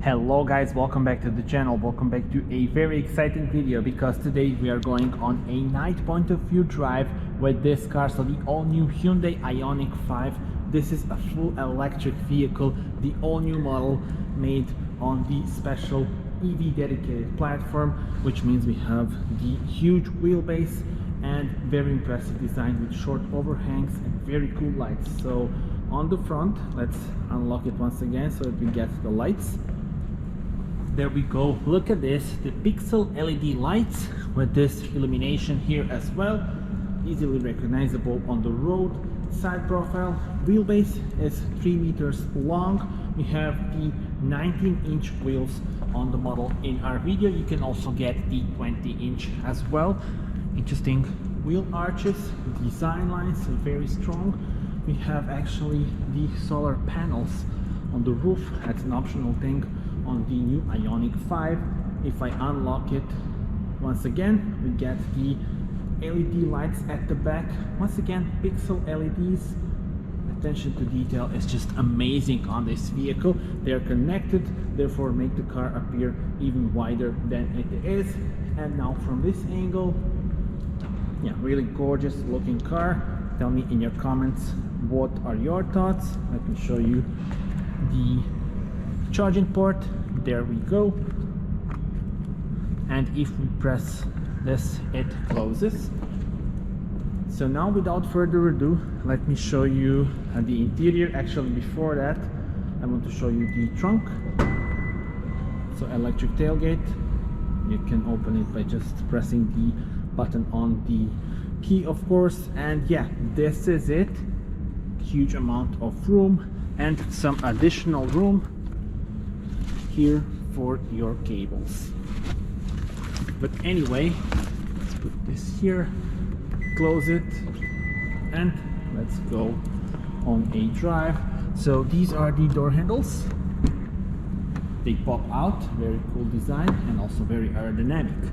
Hello guys, welcome back to the channel. Welcome back to a very exciting video because today we are going on a night point of view drive with this car. So the all new Hyundai IONIQ 5. This is a full electric vehicle, the all new model made on the special EV dedicated platform, which means we have the huge wheelbase and very impressive design with short overhangs and very cool lights. So on the front, let's unlock it once again so that we get the lights. There we go. Look at this, the pixel LED lights with this illumination here as well, easily recognizable on the road. Side profile, wheelbase is 3 meters long. We have the 19-inch wheels on the model. In our video you can also get the 20-inch as well. Interesting wheel arches, design lines are very strong. We have actually the solar panels on the roof. That's an optional thing on the new IONIQ 5. If I unlock it once again, we get the LED lights at the back. Once again, pixel LEDs. Attention to detail is just amazing on this vehicle. They're connected, therefore make the car appear even wider than it is. And now from this angle, yeah, really gorgeous looking car. Tell me in your comments what are your thoughts. Let me show you the charging port. There we go, and if we press this, it closes. So now without further ado, let me show you the interior. Actually, before that, I want to show you the trunk. So electric tailgate, you can open it by just pressing the button on the key, of course. And yeah, this is it. Huge amount of room and some additional room here for your cables. But anyway, let's put this here, close it, and let's go on a drive. So these are the door handles. They pop out, very cool design and also very aerodynamic.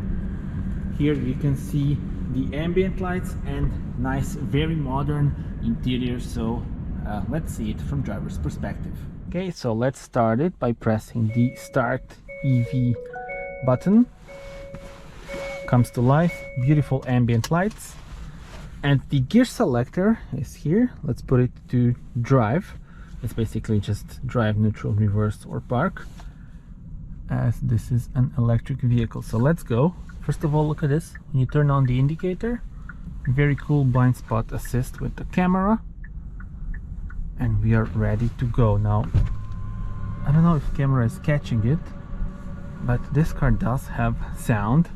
Here you can see the ambient lights and nice, very modern interior. So let's see it from driver's perspective. Okay, so let's start it by pressing the start EV button. Comes to life, beautiful ambient lights, and the gear selector is here. Let's put it to drive. It's basically just drive, neutral, reverse or park, as this is an electric vehicle. So let's go. First of all, look at this. When you turn on the indicator, very cool blind spot assist with the camera, and we are ready to go. Now I don't know if camera is catching it, but this car does have sound.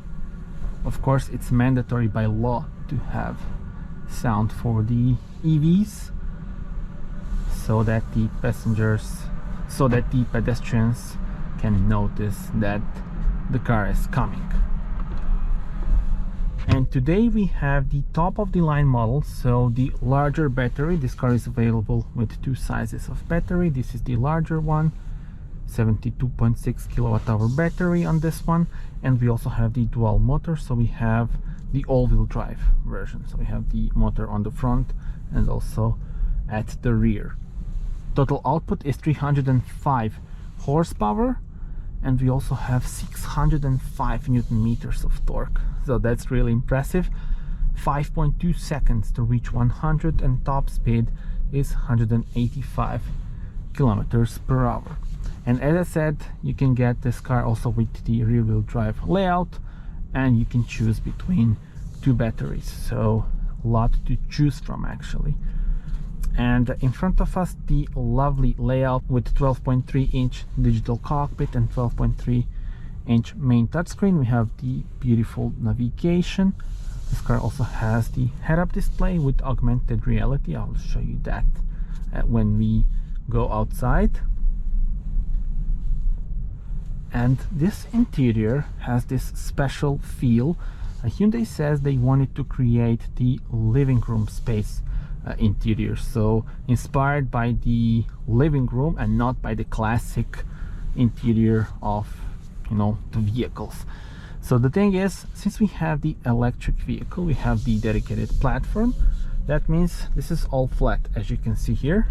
Of course, it's mandatory by law to have sound for the EVs, so that the pedestrians can notice that the car is coming. And today we have the top of the line model, so the larger battery. This car is available with 2 sizes of battery. This is the larger one, 72.6 kWh battery on this one, and we also have the dual motor. So we have the all-wheel drive version, so we have the motor on the front and also at the rear. Total output is 305 horsepower, and we also have 605 Newton meters of torque. So that's really impressive. 5.2 seconds to reach 100, and top speed is 185 kilometers per hour. And as I said, you can get this car also with the rear-wheel drive layout, and you can choose between 2 batteries, so a lot to choose from actually. And in front of us, the lovely layout with 12.3-inch digital cockpit and 12.3-inch main touchscreen. We have the beautiful navigation. This car also has the head-up display with augmented reality. I'll show you that when we go outside. And this interior has this special feel. Hyundai says they wanted to create the living room space interior, so inspired by the living room and not by the classic interior of, you know, the vehicles. So the thing is, since we have the electric vehicle, we have the dedicated platform. That means this is all flat, as you can see here.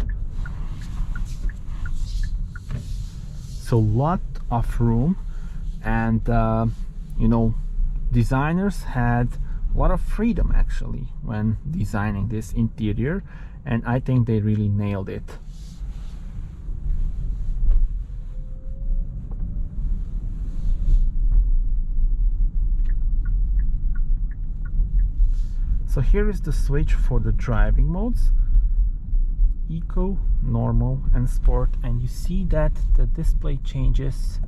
So lot of room, and you know, designers had a lot of freedom actually when designing this interior, and I think they really nailed it. So here is the switch for the driving modes: Eco, Normal and Sport, and you see that the display changes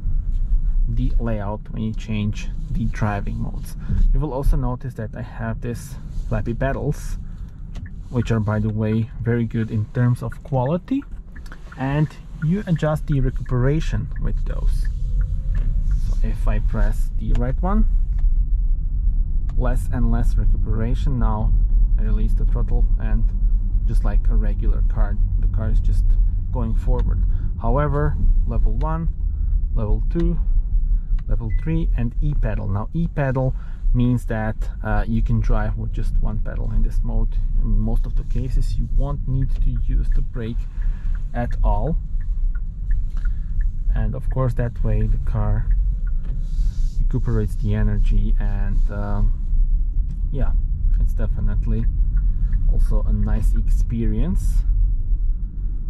the layout when you change the driving modes. You will also notice that I have this flappy pedals, which are, by the way, very good in terms of quality, and you adjust the recuperation with those. So if I press the right one, less and less recuperation. Now I release the throttle, and just like a regular car, the car is just going forward. However, level 1, level 2, level 3 and E-pedal. Now E-pedal means that you can drive with just one pedal in this mode. In most of the cases you won't need to use the brake at all, and of course that way the car recuperates the energy, and yeah, it's definitely also a nice experience.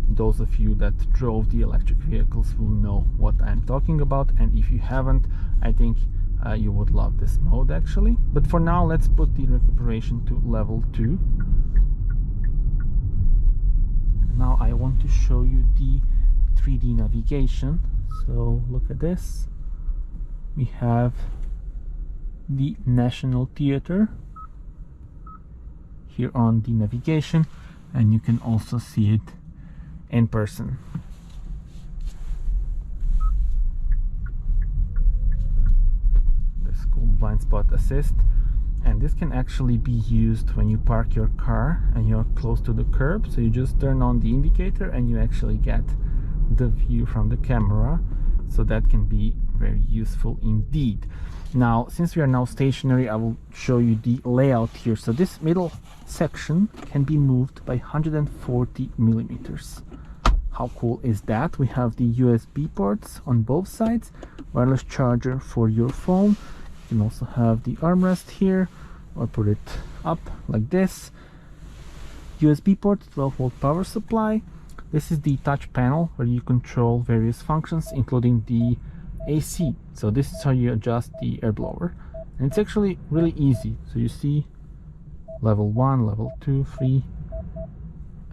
Those of you that drove the electric vehicles will know what I'm talking about, and if you haven't, I think you would love this mode actually. But for now, let's put the recuperation to level 2. Now I want to show you the 3D navigation. So look at this. We have the National Theatre here on the navigation, and you can also see it in person. This cool blind spot assist, and this can actually be used when you park your car and you're close to the curb. So you just turn on the indicator and you actually get the view from the camera, so that can be very useful indeed. Now, since we are now stationary, I will show you the layout here. So this middle section can be moved by 140 millimeters. How cool is that? We have the USB ports on both sides, wireless charger for your phone. You can also have the armrest here, or put it up like this. USB port, 12-volt power supply. This is the touch panel where you control various functions, including the AC. So this is how you adjust the air blower, and it's actually really easy. So you see level 1, level 2, 3,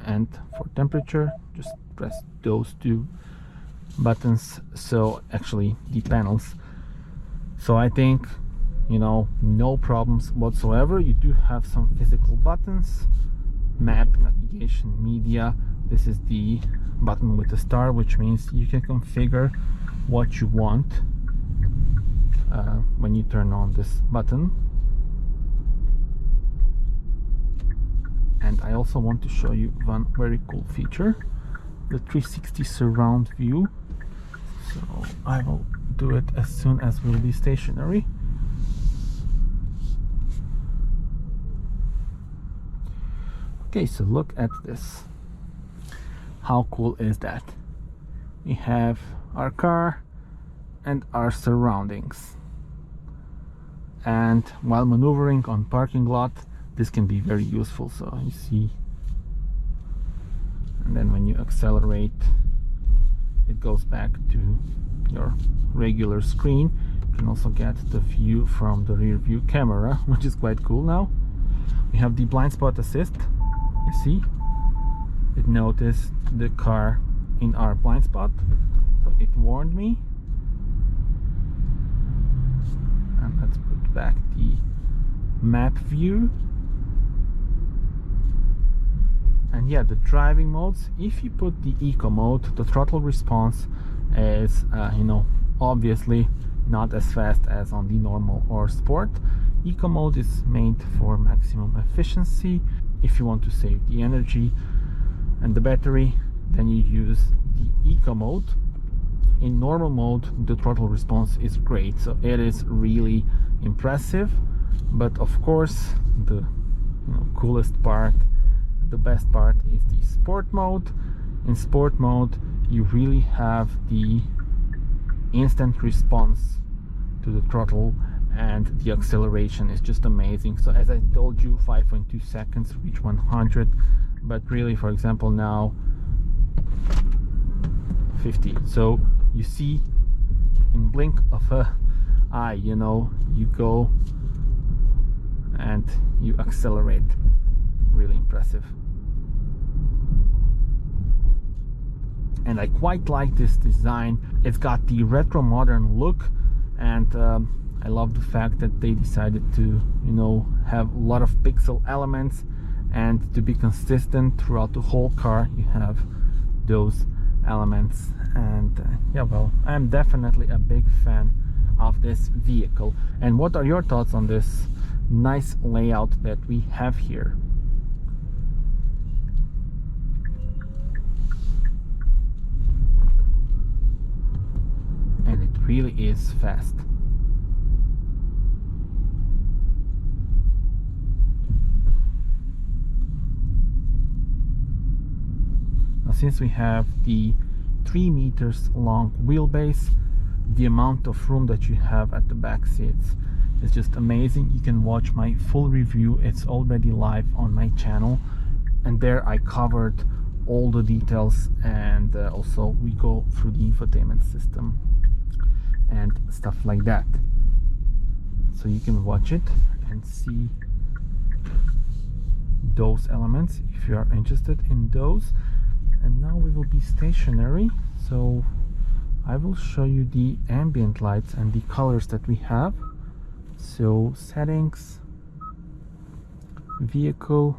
and for temperature just press those two buttons, so actually the panels. So I think, you know, no problems whatsoever. You do have some physical buttons: map, navigation, media. This is the button with the star, which means you can configure what you want when you turn on this button. And I also want to show you one very cool feature, the 360 surround view. So I will do it as soon as we'll be stationary. Okay, so look at this. How cool is that? We have our car and our surroundings, and while maneuvering on parking lot, this can be very useful. So you see, and then when you accelerate, it goes back to your regular screen. You can also get the view from the rear view camera, which is quite cool. Now we have the blind spot assist. You see, it noticed the car in our blind spot, so it warned me. And let's put back the map view. And yeah, the driving modes, if you put the eco mode, the throttle response is you know, obviously not as fast as on the normal or sport. Eco mode is made for maximum efficiency. If you want to save the energy and the battery, then you use the eco mode. In normal mode, the throttle response is great, so it is really impressive. But of course, the coolest part, the best part, is the sport mode. In sport mode, you really have the instant response to the throttle, and the acceleration is just amazing. So as I told you, 5.2 seconds to reach 100, but really, for example, now 50. So you see, in blink of a eye, you know, you go and you accelerate. Really impressive. And I quite like this design. It's got the retro modern look, and I love the fact that they decided to, you know, have a lot of pixel elements, and to be consistent throughout the whole car you have those elements. And yeah, well, I'm definitely a big fan of this vehicle. And what are your thoughts on this nice layout that we have here? And it really is fast. Now, since we have the 3 meters long wheelbase, the amount of room that you have at the back seats is just amazing. You can watch my full review, it's already live on my channel, and there I covered all the details, and also we go through the infotainment system and stuff like that. So you can watch it and see those elements if you are interested in those. And now we will be stationary, so I will show you the ambient lights and the colors that we have. So settings, vehicle,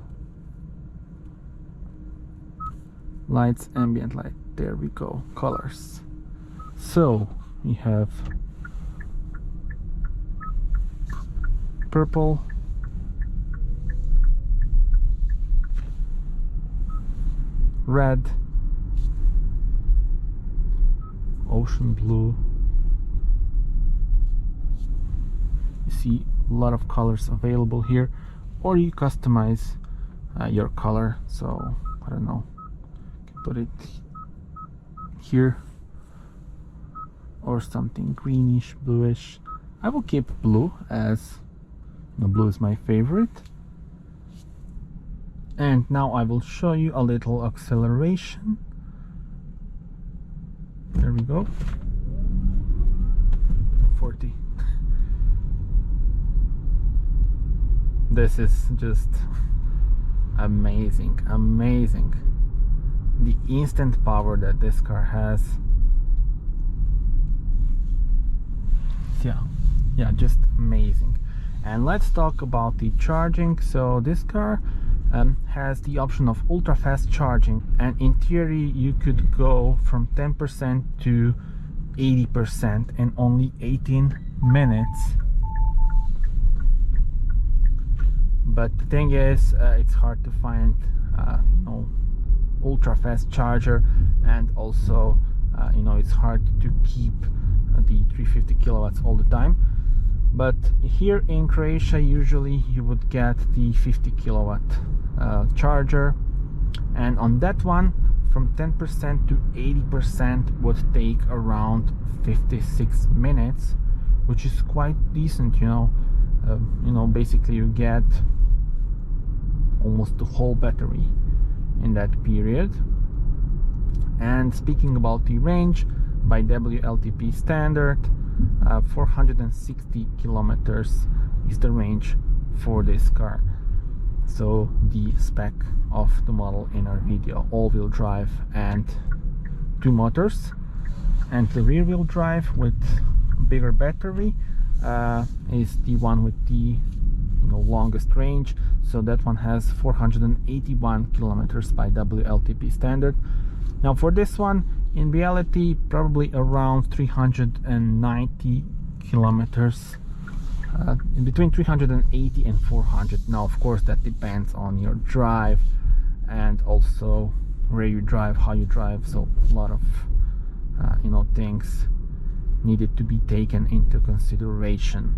lights, ambient light, there we go, colors. So we have purple, red, ocean blue. You see a lot of colors available here, or you customize your color. So I don't know, you can put it here, or something greenish, bluish. I will keep blue, as you know, blue is my favorite. And now I will show you a little acceleration. There we go. 40. This is just amazing, amazing. The instant power that this car has. Yeah, just amazing. And let's talk about the charging. So this car has the option of ultra fast charging, and in theory you could go from 10% to 80% in only 18 minutes. But the thing is, it's hard to find you know, ultra fast charger, and also you know, it's hard to keep the 350 kilowatts all the time. But here in Croatia usually you would get the 50 kilowatt charger, and on that one from 10% to 80% would take around 56 minutes, which is quite decent, you know. You know, basically you get almost the whole battery in that period. And speaking about the range, by WLTP standard, 460 kilometers is the range for this car. So the spec of the model in our video: all-wheel drive and 2 motors. And the rear-wheel drive with bigger battery is the one with the longest range. So that one has 481 kilometers by WLTP standard. Now for this one, in reality, probably around 390 kilometers, in between 380 and 400. Now of course that depends on your drive, and also where you drive, how you drive. So a lot of things needed to be taken into consideration.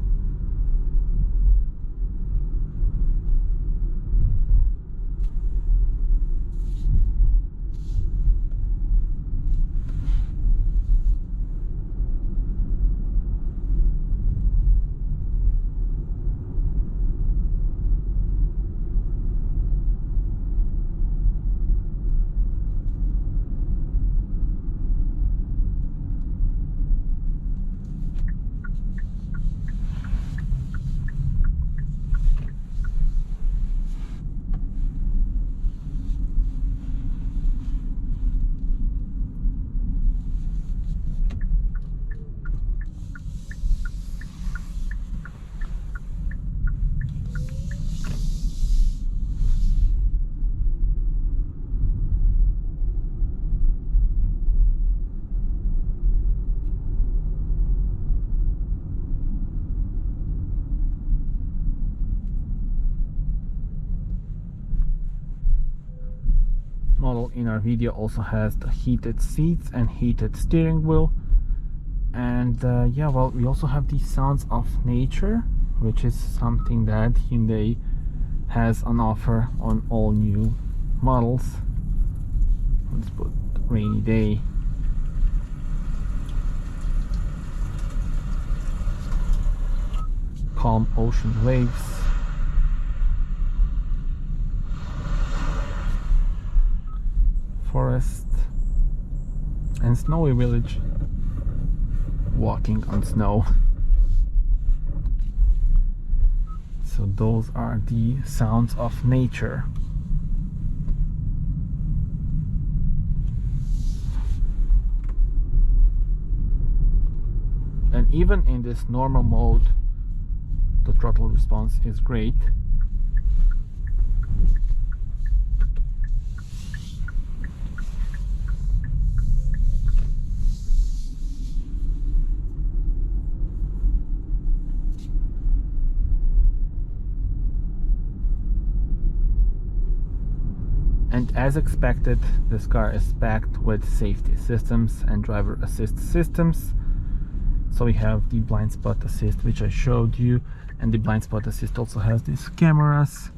in our video also has the heated seats and heated steering wheel. And yeah, well, we also have the sounds of nature, which is something that Hyundai has on offer on all new models. Let's put rainy day. Calm ocean waves. Forest and snowy village. Walking on snow. So those are the sounds of nature. And even in this normal mode, the throttle response is great. And as expected, this car is packed with safety systems and driver assist systems. So we have the blind spot assist, which I showed you, and the blind spot assist also has these cameras.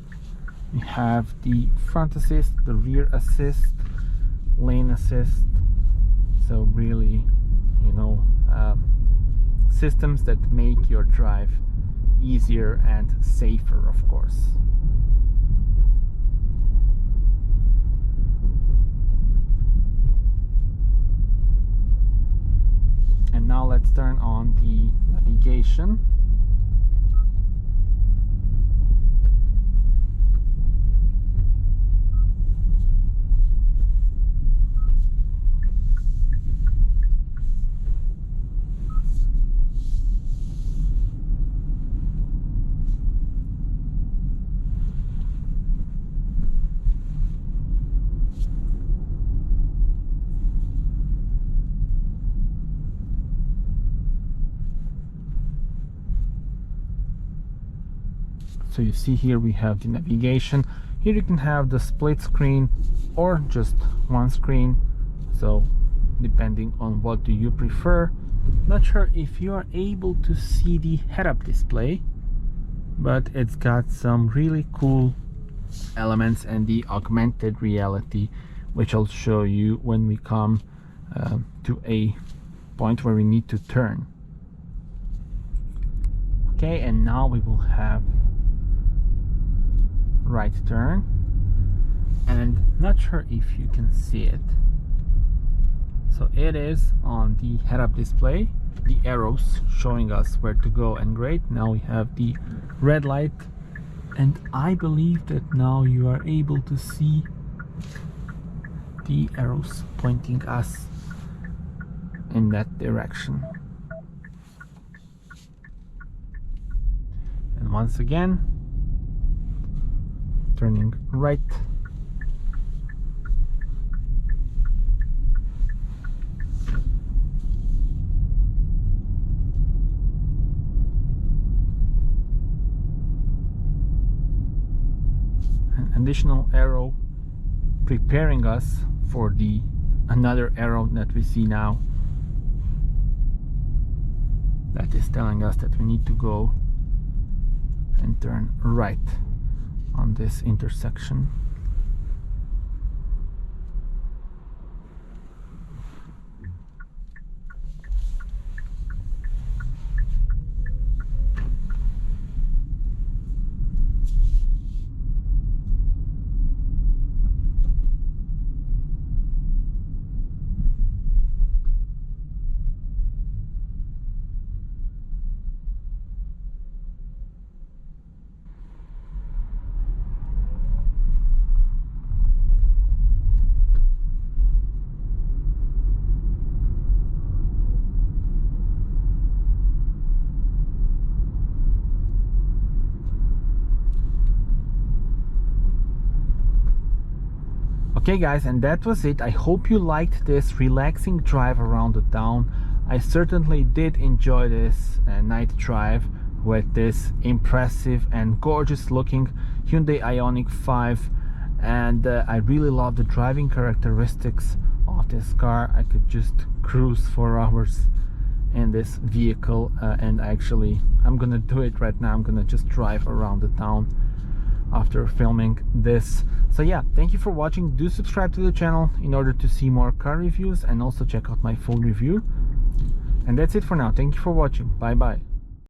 We have the front assist, the rear assist, lane assist. So really, you know, systems that make your drive easier and safer, of course. And now let's turn on the navigation. So you see here we have the navigation. Here you can have the split screen or just one screen, so depending on what do you prefer. Not sure if you are able to see the head-up display, but it's got some really cool elements and the augmented reality, which I'll show you when we come to a point where we need to turn. Okay, and now we will have right turn, and not sure if you can see it. So it is on the head-up display, the arrows showing us where to go, and great, now we have the red light, and I believe that now you are able to see the arrows pointing us in that direction. And once again, turning right. An additional arrow preparing us for the another arrow that we see now, that is telling us that we need to go and turn right on this intersection. Okay guys, and that was it. I hope you liked this relaxing drive around the town. I certainly did enjoy this night drive with this impressive and gorgeous looking Hyundai IONIQ 5, and I really love the driving characteristics of this car. I could just cruise for hours in this vehicle, and actually I'm gonna do it right now. I'm gonna just drive around the town after filming this. So yeah, thank you for watching. Do subscribe to the channel in order to see more car reviews, and also check out my full review. And that's it for now. Thank you for watching. Bye bye.